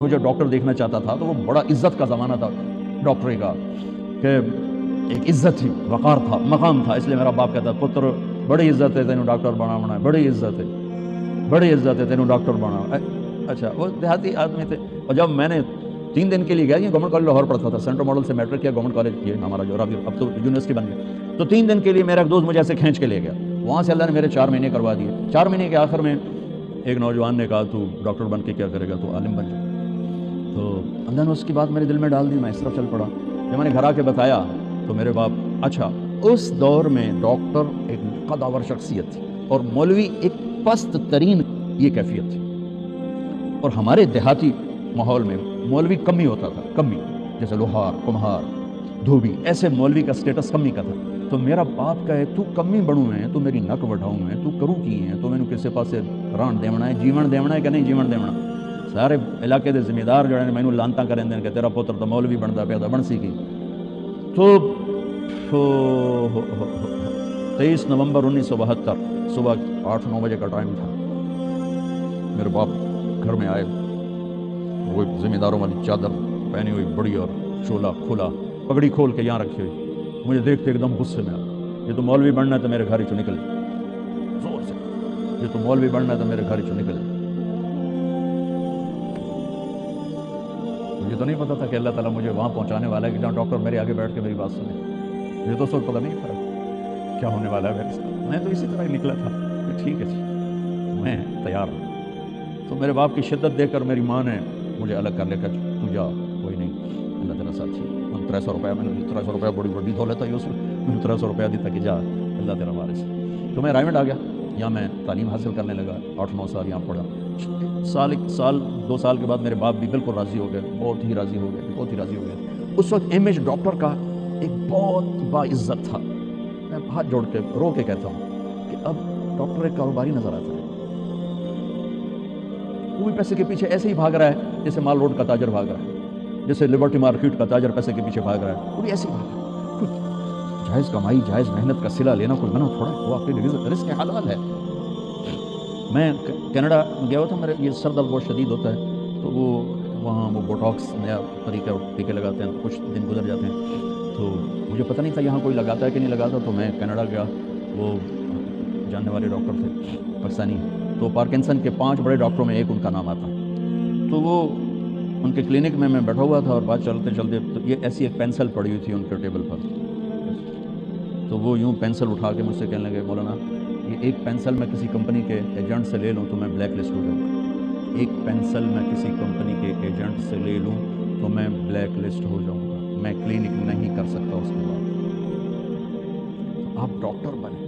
جو ڈاکٹر دیکھنا چاہتا تھا تو وہ بڑا عزت کا زمانہ تھا ڈاکٹری کا، کہ ایک عزت تھی، وقار تھا، مقام تھا. اس لیے میرا باپ کہتا پتر بڑی عزت ہے تینوں ڈاکٹر بناونا ہے، بڑی عزت ہے تینوں ڈاکٹر بناونا. اچھا وہ دیہاتی آدمی تھے. اور جب میں نے 3 دن کے لیے گیا، یہ گورنمنٹ کالج لاہور پڑھتا تھا، سینٹرل ماڈل سے میٹرک کیا، گورنمنٹ کالج کیا ہمارا جو اب تو یونیورسٹی بن گیا. تو 3 دن کے لیے میرا ایک دوست مجھے ایسے کھینچ کے لے گیا. وہاں سے اللہ نے میرے 4 مہینے کروا دیے. 4 مہینے کے آخر میں ایک نوجوان نے کہا تو ڈاکٹر بن کے کیا کرے گا، تو عالم بن جائے. تو اللہ نے اس کی بات میرے دل میں ڈال دی. میں اس طرف چل پڑا. جب میں نے گھر آ کے بتایا تو میرے باپ اچھا. اس دور میں ڈاکٹر ایک قداور شخصیت تھی اور مولوی ایک پست ترین یہ کیفیت تھی. اور ہمارے دیہاتی ماحول میں مولوی کمی ہوتا تھا، کمی، جیسے لوہار، کمہار، دھوبی، ایسے مولوی کا سٹیٹس کمی کا تھا. تو میرا باپ کہے تو کمی بڑوں ہے، تو میری نک وڈھاؤں ہے، تو کروں کی ہے، تو مینوں کسے پاسے ران دیونا ہے، جیون دیونا ہے کہ نہیں جیون دیونا. سارے علاقے دے ذمہ دار جو ہیں مینوں لانتاں کریں دین کہ تیرا پتر تو مولوی بندا پیا، بن سی کی. تو 23 نومبر 1972 صبح 8-9 بجے کا ٹائم تھا. میرے باپ گھر میں آئے، وہ ذمہ داروں والی چادر پہنی ہوئی بڑی اور چولا کھولا، پگڑی کھول کے یہاں رکھی ہوئی. مجھے دیکھتے ایک دم غصے میں آ، یہ تو مولوی بننا ہے تو میرے گھر ہی چو نکل جائے. زور سے، یہ تو مولوی بننا ہے تو میرے گھر ہی چو نکل جائے. مجھے تو نہیں پتا تھا کہ اللہ تعالیٰ مجھے وہاں پہنچانے والا ہے کہ جہاں ڈاکٹر میرے آگے بیٹھ کے میری بات سنے. مجھے تو اس وقت پتا نہیں تھا کیا ہونے والا ہے میرے ساتھ. میں تو اسی طرح ہی نکلا تھا کہ ٹھیک ہے جی میں تیار ہوں. تو میرے باپ کی شدت دیکھ کر میری ماں نے مجھے الگ کر لے کر تو جا کوئی نہیں اللہ تیرا ساتھ ہی. 300 روپیہ میں نے 300 روپیہ بڑی بڑی دولت ہے اس میں 300 روپیہ دیتا کہ جا اللہ تیرا وارث. تو میں رائمنڈ آ گیا. یہاں میں تعلیم حاصل کرنے لگا. 8-9 سال یہاں پڑھا. سال 2 سال کے بعد میرے باپ بھی بالکل راضی ہو گئے، بہت ہی راضی ہو گئے. اس وقت امیج ڈاکٹر کا ایک بہت باعزت تھا. میں ہاتھ جوڑ کے رو کے کہتا ہوں کہ اب ڈاکٹر ایک کاروباری نظر آتا ہے. وہ بھی پیسے کے پیچھے ایسے ہی بھاگ رہا ہے جیسے مال روڈ کا تاجر بھاگ رہا ہے، جیسے لبرٹی مارکیٹ کا تاجر پیسے کے پیچھے بھاگ رہا ہے. وہ بھی ایسے ہی بھاگ رہا ہے. کوئی جائز کمائی، جائز محنت کا صلہ لینا کوئی منع تھوڑا ہے، وہ آپ کے رزق حلال ہے. میں کینیڈا گیا ہوا تھا. میرے یہ سر درد بہت شدید ہوتا ہے، تو وہاں وہ بوٹاکس نیا طریقہ ٹیکے لگاتے ہیں. کچھ دن گزر جاتے ہیں تو مجھے پتہ نہیں تھا یہاں کوئی لگاتا ہے کہ نہیں لگاتا. تو میں کینیڈا گیا. وہ جاننے والے ڈاکٹر تھے پاکستانی. تو پارکنسن کے 5 بڑے ڈاکٹروں میں ایک ان کا نام آتا. تو وہ ان کے کلینک میں بیٹھا ہوا تھا اور بات چلتے چلتے تو یہ ایسی ایک پینسل پڑی ہوئی تھی ان کے ٹیبل پر. تو وہ یوں پینسل اٹھا کے مجھ سے کہنے لگے مولانا یہ ایک پینسل میں کسی کمپنی کے ایجنٹ سے لے لوں تو میں بلیک لسٹ ہو جاؤں گا. ایک پینسل میں کسی کمپنی کے ایجنٹ سے لے لوں تو میں بلیک لسٹ ہو جاؤں گا. میں کلینک نہیں کر سکتا اس کے بعد. آپ ڈاکٹر بنے.